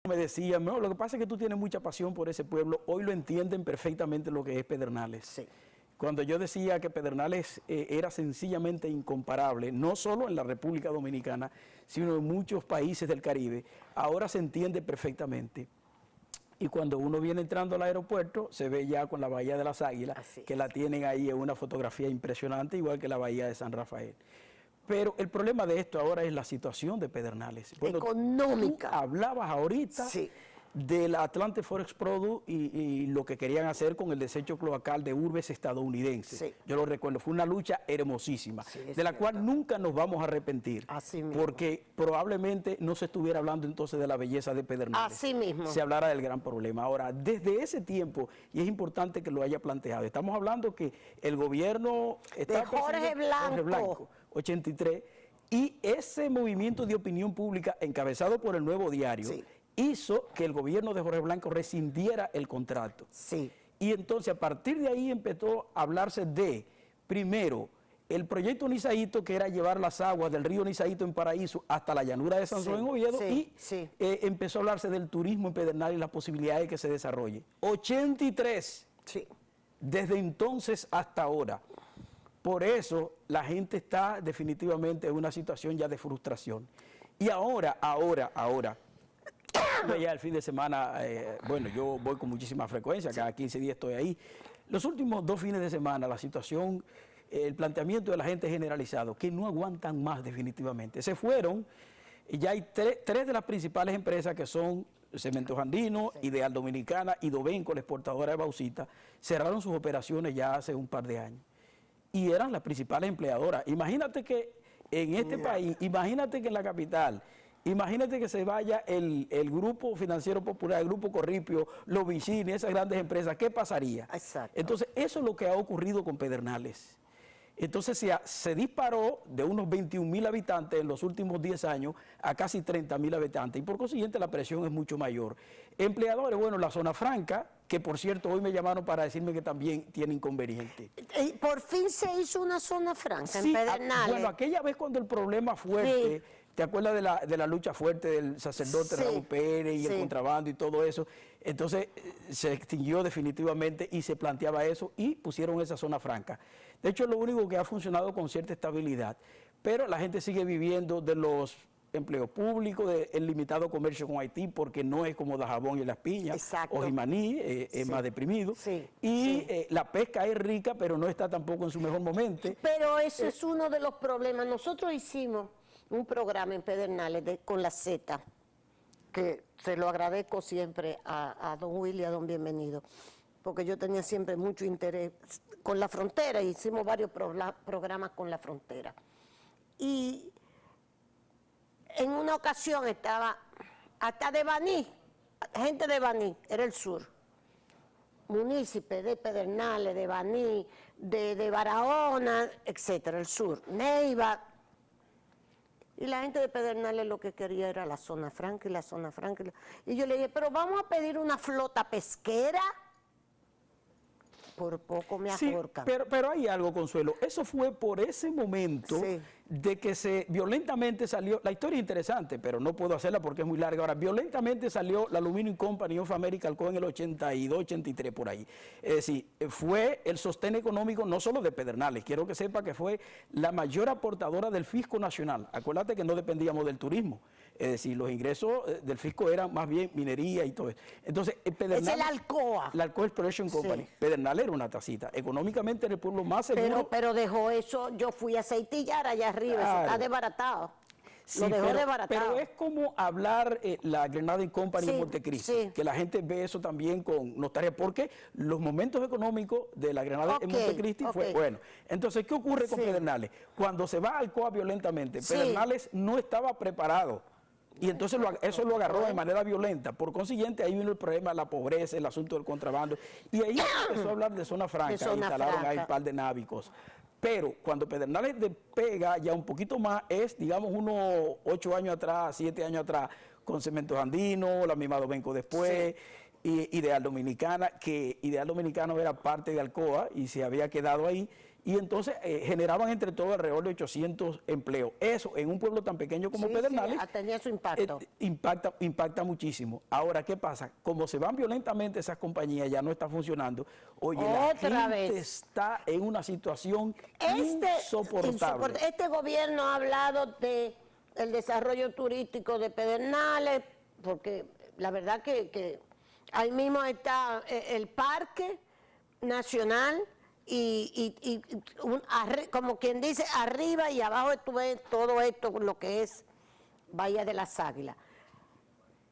Me decían, no, lo que pasa es que tú tienes mucha pasión por ese pueblo. Hoy lo entienden perfectamente lo que es Pedernales. Sí. Cuando yo decía que Pedernales era sencillamente incomparable, no solo en la República Dominicana, sino en muchos países del Caribe, ahora se entiende perfectamente. Y cuando uno viene entrando al aeropuerto, se ve ya con la Bahía de las Águilas, que la tienen ahí en una fotografía impresionante, igual que la Bahía de San Rafael. Pero el problema de esto ahora es la situación de Pedernales. Bueno, económica. Tú hablabas ahorita del Atlante Forex Product y lo que querían hacer con el desecho cloacal de urbes estadounidenses. Sí. Yo lo recuerdo, fue una lucha hermosísima, de la cual nunca nos vamos a arrepentir. Así mismo. Porque probablemente no se estuviera hablando entonces de la belleza de Pedernales. Así mismo. Se hablara del gran problema. Ahora, desde ese tiempo, y es importante que lo haya planteado, estamos hablando que el gobierno de Jorge Blanco, 83, y ese movimiento de opinión pública encabezado por el Nuevo Diario hizo que el gobierno de Jorge Blanco rescindiera el contrato. Y entonces a partir de ahí empezó a hablarse de, primero, el proyecto Nizaíto, que era llevar las aguas del río Nizaíto en Paraíso hasta la llanura de Sansón en Oviedo, empezó a hablarse del turismo en Pedernales y las posibilidades de que se desarrolle. 83, desde entonces hasta ahora. Por eso la gente está definitivamente en una situación ya de frustración. Y ahora, ya el fin de semana, bueno, yo voy con muchísima frecuencia, cada 15 días estoy ahí. Los últimos 2 fines de semana, la situación, el planteamiento de la gente es generalizado, que no aguantan más definitivamente. Se fueron, y ya hay tres de las principales empresas que son Cementos Andinos, Ideal Dominicana y Dovenco, la exportadora de bauxita, cerraron sus operaciones ya hace un par de años. Y eran las principales empleadoras. Imagínate que en este país, imagínate que en la capital, imagínate que se vaya el Grupo Financiero Popular, el Grupo Corripio, los Vicini, esas grandes empresas, ¿qué pasaría? Entonces, eso es lo que ha ocurrido con Pedernales. Entonces se disparó de unos 21.000 habitantes en los últimos 10 años a casi 30.000 habitantes y por consiguiente la presión es mucho mayor. Empleadores, bueno, la zona franca, que por cierto hoy me llamaron para decirme que también tiene inconveniente. Por fin se hizo una zona franca en Pedernales. Bueno, aquella vez cuando el problema fuerte, ¿te acuerdas de la lucha fuerte del sacerdote Raúl Pérez y el contrabando y todo eso? Entonces se extinguió definitivamente y se planteaba eso y pusieron esa zona franca. De hecho, es lo único que ha funcionado con cierta estabilidad, pero la gente sigue viviendo de los empleos públicos, del limitado comercio con Haití, porque no es como Dajabón y Las Piñas, o Jimaní, es más deprimido. Y la pesca es rica, pero no está tampoco en su mejor momento. Pero ese es uno de los problemas. Nosotros hicimos un programa en Pedernales con la Z, que se lo agradezco siempre a don Willy y a don Bienvenido, porque yo tenía siempre mucho interés con la frontera, y hicimos varios programas con la frontera. Y en una ocasión estaba hasta de Baní, gente de Baní, era el sur, municipios de Pedernales, de Baní, de Barahona, etcétera, el sur, Neiva. Y la gente de Pedernales lo que quería era la zona franca y la zona franca. Y yo le dije, pero vamos a pedir una flota pesquera. Por poco me ahorcan. Pero hay algo, Consuelo. Eso fue por ese momento de que se violentamente salió. La historia es interesante, pero no puedo hacerla porque es muy larga. Ahora, violentamente salió la Aluminum Company of America Alcoa en el 82, 83, por ahí. Es decir, fue el sostén económico no solo de Pedernales. Quiero que sepa que fue la mayor aportadora del fisco nacional. Acuérdate que no dependíamos del turismo. Es decir, los ingresos del fisco eran más bien minería y todo eso. Entonces, Pedernales, es el Alcoa. La Alcoa Exploration Company. Pedernales era una tacita. Económicamente era el pueblo más seguro. Pero dejó eso, yo fui a aceitillar allá arriba, eso está desbaratado. Lo dejó desbaratado. Pero es como hablar la Grenada Company en Montecristi, que la gente ve eso también con nostalgia, porque los momentos económicos de la Grenada en Montecristi fue bueno. Entonces, ¿qué ocurre con Pedernales? Cuando se va a Alcoa violentamente, Pedernales no estaba preparado. Y entonces eso lo agarró de manera violenta. Por consiguiente, ahí vino el problema de la pobreza, el asunto del contrabando. Y ahí empezó a hablar de zona franca, instalaron ahí un par de navicos. Pero cuando Pedernales despega ya un poquito más, es, digamos, unos 8 años atrás, 7 años atrás, con Cementos Andinos, la misma Dovenco después, y Ideal Dominicana, que Ideal Dominicano era parte de Alcoa y se había quedado ahí. y entonces generaban entre todo alrededor de 800 empleos. Eso en un pueblo tan pequeño como Pedernales tenía su impacto. Impacta muchísimo. Ahora, ¿qué pasa? Como se van violentamente esas compañías, ya no está funcionando. Oye, la gente está en una situación insoportable. Este gobierno ha hablado de el desarrollo turístico de Pedernales, porque la verdad que ahí mismo está el Parque Nacional y como quien dice, arriba y abajo tú ves todo esto, lo que es Bahía de las Águilas.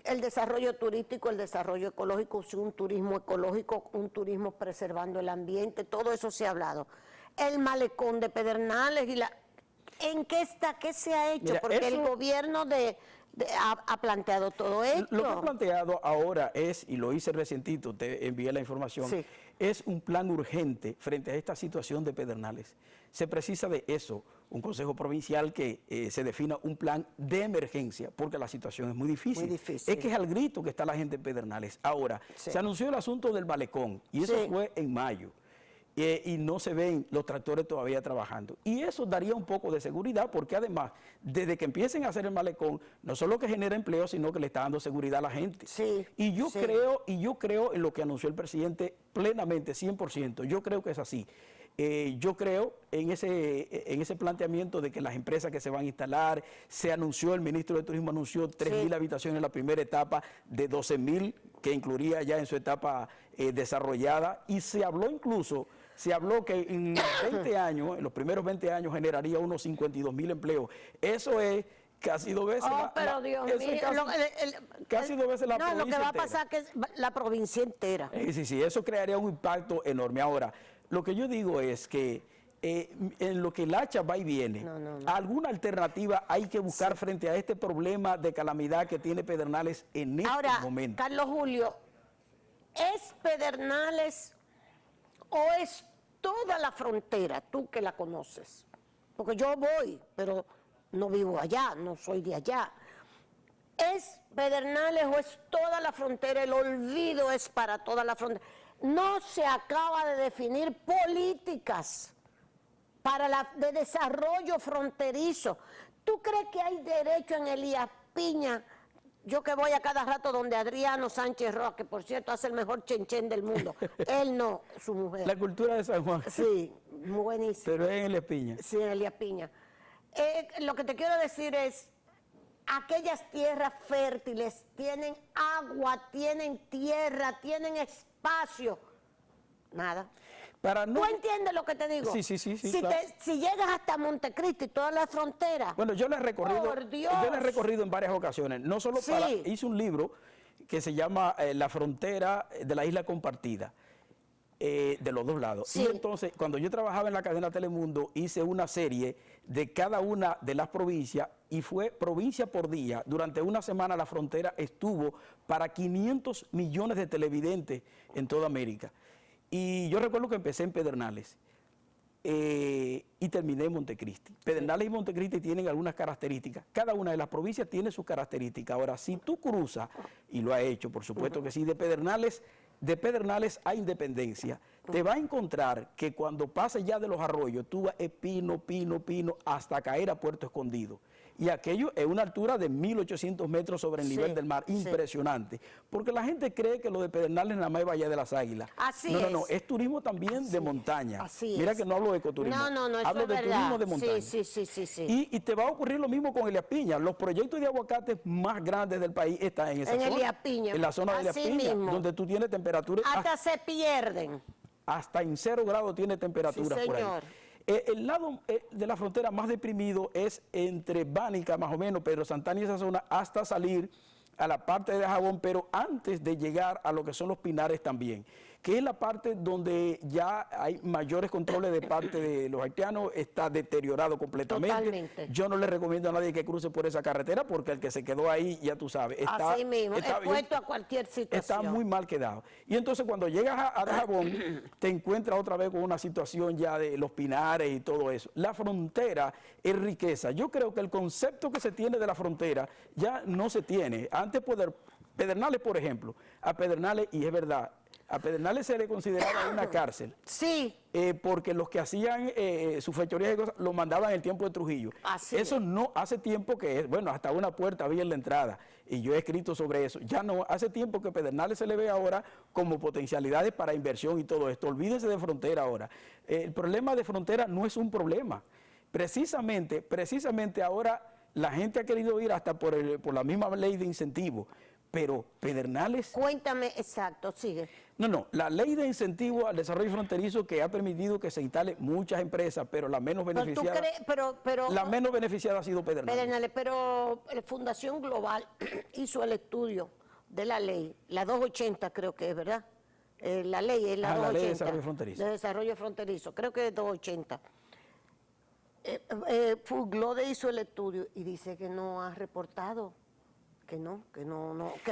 El desarrollo turístico, el desarrollo ecológico, un turismo ecológico, un turismo preservando el ambiente, todo eso se ha hablado. El malecón de Pedernales ¿en qué está? ¿Qué se ha hecho? Mira, porque el gobierno ha planteado todo esto. Lo que ha planteado ahora es, y lo hice recientito, te envié la información, sí, es un plan urgente frente a esta situación de Pedernales. Se precisa de eso, un consejo provincial que se defina un plan de emergencia, porque la situación es muy difícil. Muy difícil. Es que es al grito que está la gente en Pedernales. Ahora, sí, se anunció el asunto del malecón, y eso fue en mayo. Y no se ven los tractores todavía trabajando. Y eso daría un poco de seguridad, porque además, desde que empiecen a hacer el malecón, no solo que genera empleo, sino que le está dando seguridad a la gente. Sí, y yo creo en lo que anunció el presidente plenamente, 100%. Yo creo que es así. Yo creo en ese planteamiento de que las empresas que se van a instalar, se anunció, el ministro de Turismo anunció 3.000 habitaciones en la primera etapa, de 12.000 que incluiría ya en su etapa desarrollada, y se habló que en 20 años, en los primeros 20 años generaría unos 52.000 empleos. Eso es casi 2 veces casi 2 veces la provincia. No, lo que va a pasar es que la provincia entera. Sí, eso crearía un impacto enorme. Ahora, lo que yo digo es que en lo que el hacha va y viene, alguna alternativa hay que buscar frente a este problema de calamidad que tiene Pedernales en este momento. Carlos Julio, ¿es Pedernales o es toda la frontera, tú que la conoces? Porque yo voy, pero no vivo allá, no soy de allá. ¿Es Pedernales o es toda la frontera? El olvido es para toda la frontera. No se acaba de definir políticas de desarrollo fronterizo. ¿Tú crees que hay derecho en Elías Piña? Yo que voy a cada rato donde Adriano Sánchez Roa, que por cierto hace el mejor chenchen del mundo. Él no, su mujer. La cultura de San Juan. Sí, buenísimo. Pero es en Elías Piña. Sí, en Elías Piña. Lo que te quiero decir es, aquellas tierras fértiles tienen agua, tienen tierra, tienen espacio. Nada. ¿Tú entiendes lo que te digo? Sí, claro. Si llegas hasta Montecristi y toda la frontera. Bueno, yo le he recorrido en varias ocasiones. No solo hice un libro que se llama La frontera de la isla compartida, de los dos lados. Sí. Y entonces, cuando yo trabajaba en la cadena Telemundo, hice una serie de cada una de las provincias y fue provincia por día. Durante una semana la frontera estuvo para 500 millones de televidentes en toda América. Y yo recuerdo que empecé en Pedernales y terminé en Montecristi. Pedernales y Montecristi tienen algunas características. Cada una de las provincias tiene sus características. Ahora, si tú cruzas, y lo ha hecho, por supuesto que sí, de Pedernales a Independencia, te va a encontrar que cuando pases ya de los arroyos, tú vas pino, hasta caer a Puerto Escondido. Y aquello es una altura de 1.800 metros sobre el nivel del mar, impresionante. Porque la gente cree que lo de Pedernales nada más es Bahía de las Águilas. No, es turismo también de montaña. Mira que no hablo de ecoturismo, hablo de turismo de montaña. Sí. Y te va a ocurrir lo mismo con Elías Piña. Los proyectos de aguacates más grandes del país están en esa zona. Elías Piña. En la zona de Elías Piña, donde tú tienes temperaturas. Hasta se pierden. Hasta en 0 grados tiene temperatura por ahí. El lado de la frontera más deprimido es entre Bánica, más o menos, Pedro Santana y esa zona, hasta salir a la parte de Dajabón, pero antes de llegar a lo que son los Pinares también, que es la parte donde ya hay mayores controles de parte de los haitianos, está deteriorado completamente. Totalmente. Yo no le recomiendo a nadie que cruce por esa carretera, porque el que se quedó ahí, ya tú sabes, así mismo, expuesto a cualquier situación. Está muy mal quedado. Y entonces cuando llegas a Dajabón, te encuentras otra vez con una situación ya de los Pinares y todo eso. La frontera es riqueza. Yo creo que el concepto que se tiene de la frontera ya no se tiene. Antes Pedernales, por ejemplo, a Pedernales, y es verdad, A Pedernales se le consideraba una cárcel. Sí. Porque los que hacían sus fechorías y cosas lo mandaban en el tiempo de Trujillo. Así eso es. No hace tiempo que, bueno, hasta una puerta había en la entrada. Y yo he escrito sobre eso. Ya no, hace tiempo que Pedernales se le ve ahora como potencialidades para inversión y todo esto. Olvídense de frontera ahora. El problema de frontera no es un problema. Precisamente ahora la gente ha querido ir hasta por la misma ley de incentivo. Pero Pedernales... Cuéntame, exacto, sigue. No, la ley de incentivo al desarrollo fronterizo que ha permitido que se instalen muchas empresas, pero la menos beneficiada, la menos beneficiada ha sido Pedernales. Pero Fundación Global hizo el estudio de la ley, la 280 creo que es, ¿verdad? La ley es la 280. La ley de desarrollo fronterizo. De desarrollo fronterizo, creo que es 280. Fuglode hizo el estudio y dice que no ha reportado,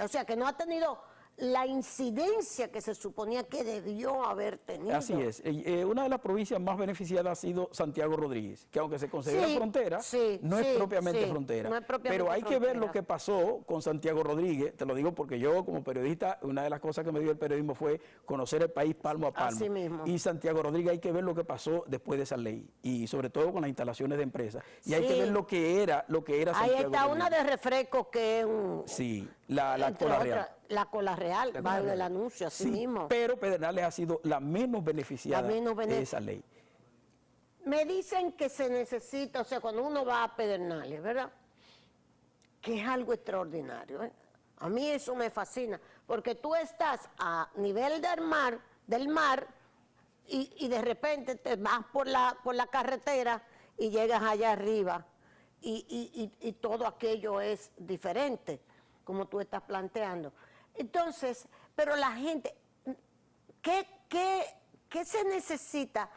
o sea, que no ha tenido la incidencia que se suponía que debió haber tenido. Así es. Una de las provincias más beneficiadas ha sido Santiago Rodríguez, que aunque se considera frontera, no es propiamente frontera. No es propiamente pero hay frontera. que ver lo que pasó con Santiago Rodríguez. Te lo digo porque yo, como periodista, una de las cosas que me dio el periodismo fue conocer el país palmo a palmo. Así mismo. Y Santiago Rodríguez hay que ver lo que pasó después de esa ley, y sobre todo con las instalaciones de empresas. Y hay que ver lo que era Santiago Ahí está Rodríguez. Una de refresco que es un... Sí, la Cola Real. La Cola Real, va en el anuncio, así mismo. Pero Pedernales ha sido la menos beneficiada de esa ley. Me dicen que se necesita, o sea, cuando uno va a Pedernales, ¿verdad? Que es algo extraordinario, ¿eh? A mí eso me fascina, porque tú estás a nivel del mar, y de repente te vas por la carretera y llegas allá arriba, y todo aquello es diferente, como tú estás planteando. Entonces, pero la gente, ¿qué se necesita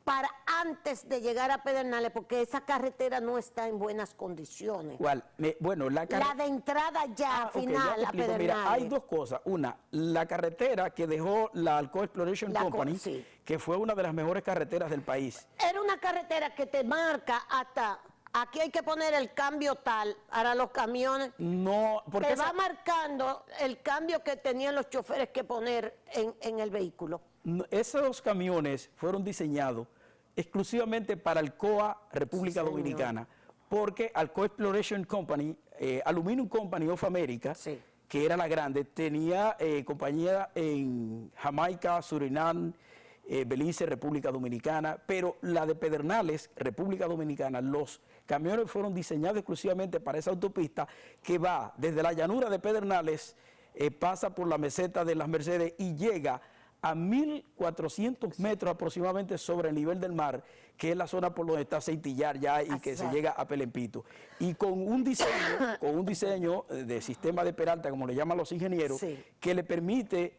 para antes de llegar a Pedernales? Porque esa carretera no está en buenas condiciones. ¿Cuál? Bueno, la de entrada ya final a Pedernales. Mira, hay dos cosas. Una, la carretera que dejó la Alcoa Exploration Company, que fue una de las mejores carreteras del país. Era una carretera que te marca hasta... Aquí hay que poner el cambio tal, ahora los camiones. No, porque te va marcando el cambio que tenían los choferes que poner en el vehículo. Esos camiones fueron diseñados exclusivamente para Alcoa República Dominicana, porque Alcoa Exploration Company, Aluminum Company of America, que era la grande, tenía compañía en Jamaica, Surinam, Belice, República Dominicana, pero la de Pedernales, República Dominicana, los camiones fueron diseñados exclusivamente para esa autopista que va desde la llanura de Pedernales, pasa por la meseta de las Mercedes y llega a 1.400 metros aproximadamente sobre el nivel del mar, que es la zona por donde está Aceitillar ya y que se llega a Pelempito. Y con un diseño de sistema de Peralta, como le llaman los ingenieros, que le permite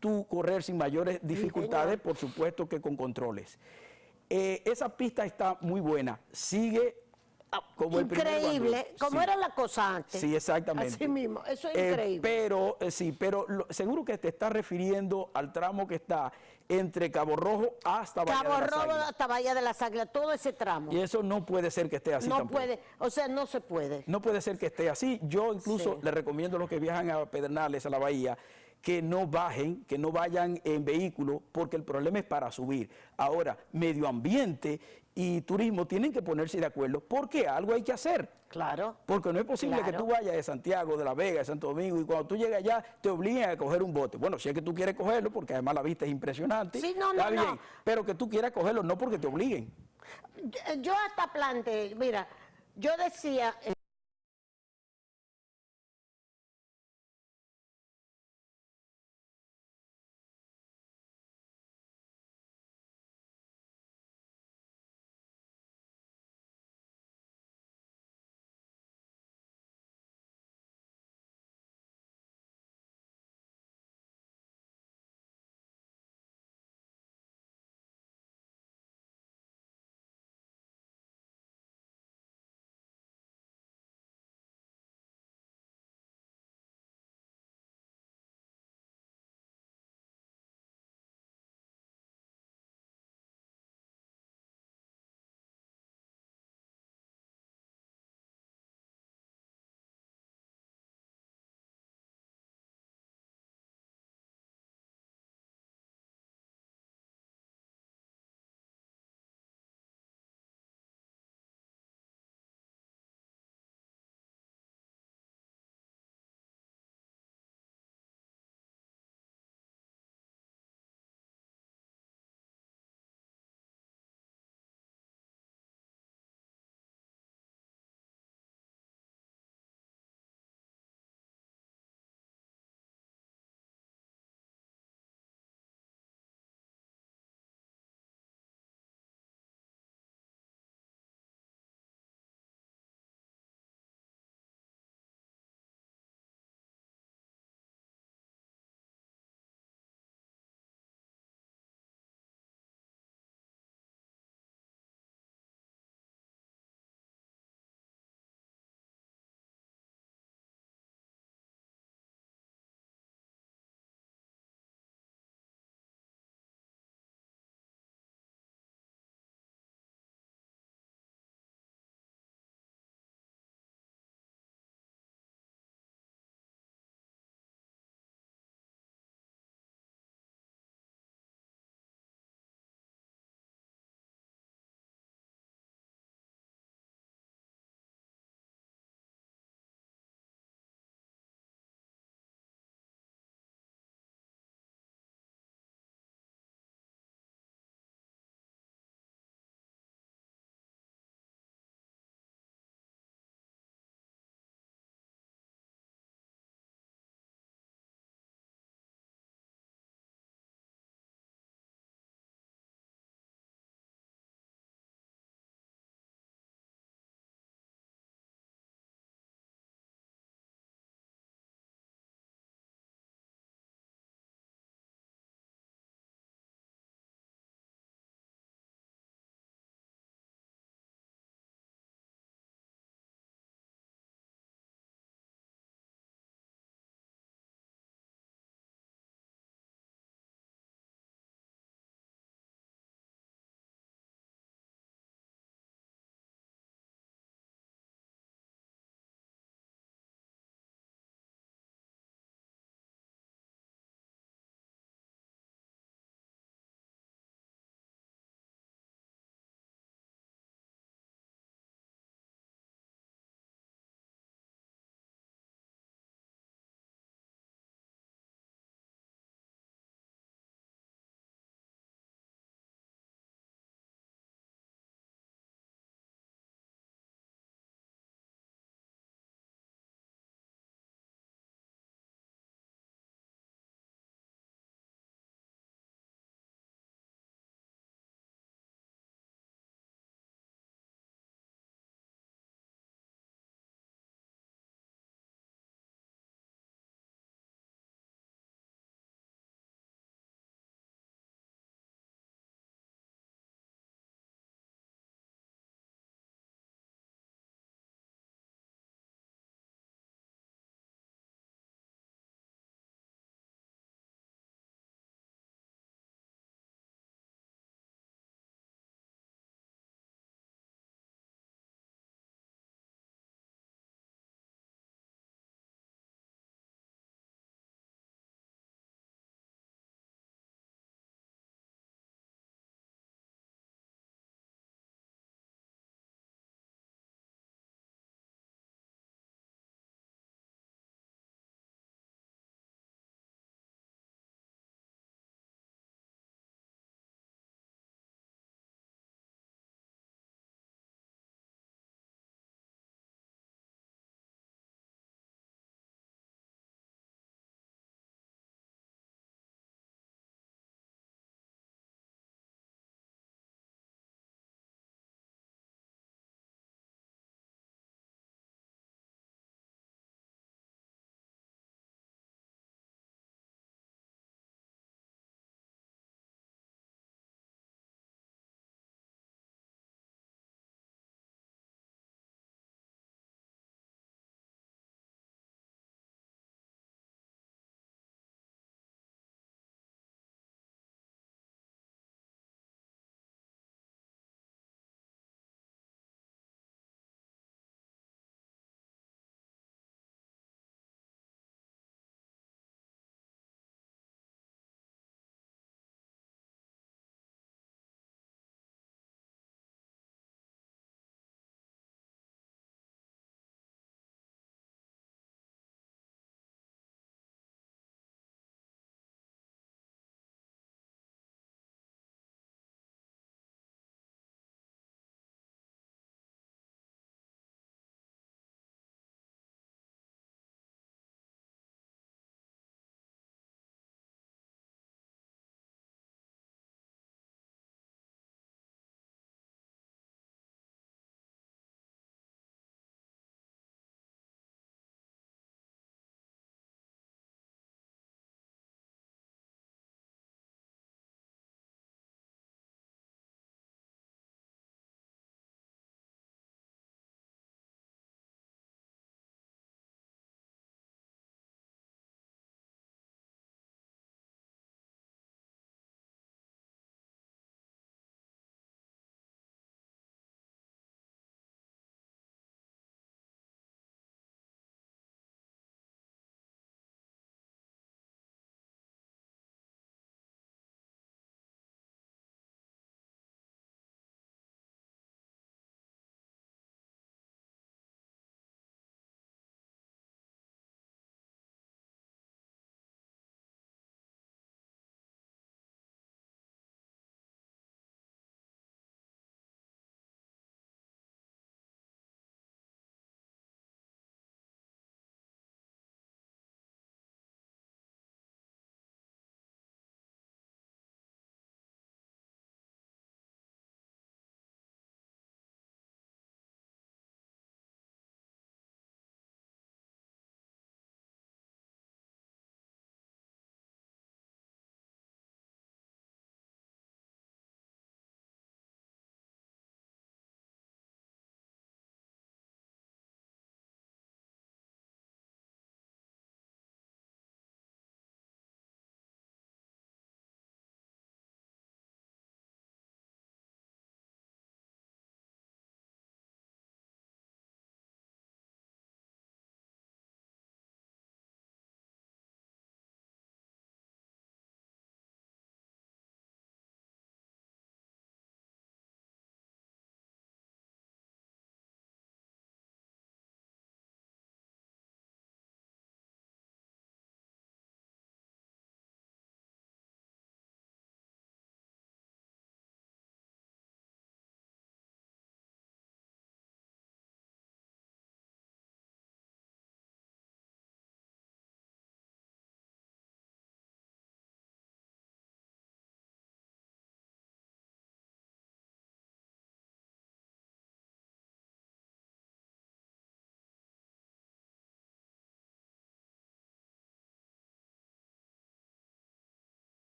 tú correr sin mayores dificultades, por supuesto que con controles. Esa pista está muy buena, sigue como increíble, como era la cosa antes. Sí, exactamente. Así mismo, eso es increíble. Pero seguro que te estás refiriendo al tramo que está entre Cabo Rojo hasta Bahía de las Águilas. Cabo Rojo hasta Bahía de las Águilas, todo ese tramo. Y eso no puede ser que esté así tampoco. No puede, o sea, no se puede. No puede ser que esté así. Yo incluso le recomiendo a los que viajan a Pedernales, a la bahía, que no bajen, que no vayan en vehículo, porque el problema es para subir. Ahora, medio ambiente y turismo tienen que ponerse de acuerdo, porque algo hay que hacer. Claro. Porque no es posible que tú vayas de Santiago, de La Vega, de Santo Domingo, y cuando tú llegas allá te obliguen a coger un bote. Bueno, si es que tú quieres cogerlo, porque además la vista es impresionante, está bien, pero que tú quieras cogerlo no porque te obliguen. Yo hasta planteé, mira, yo decía...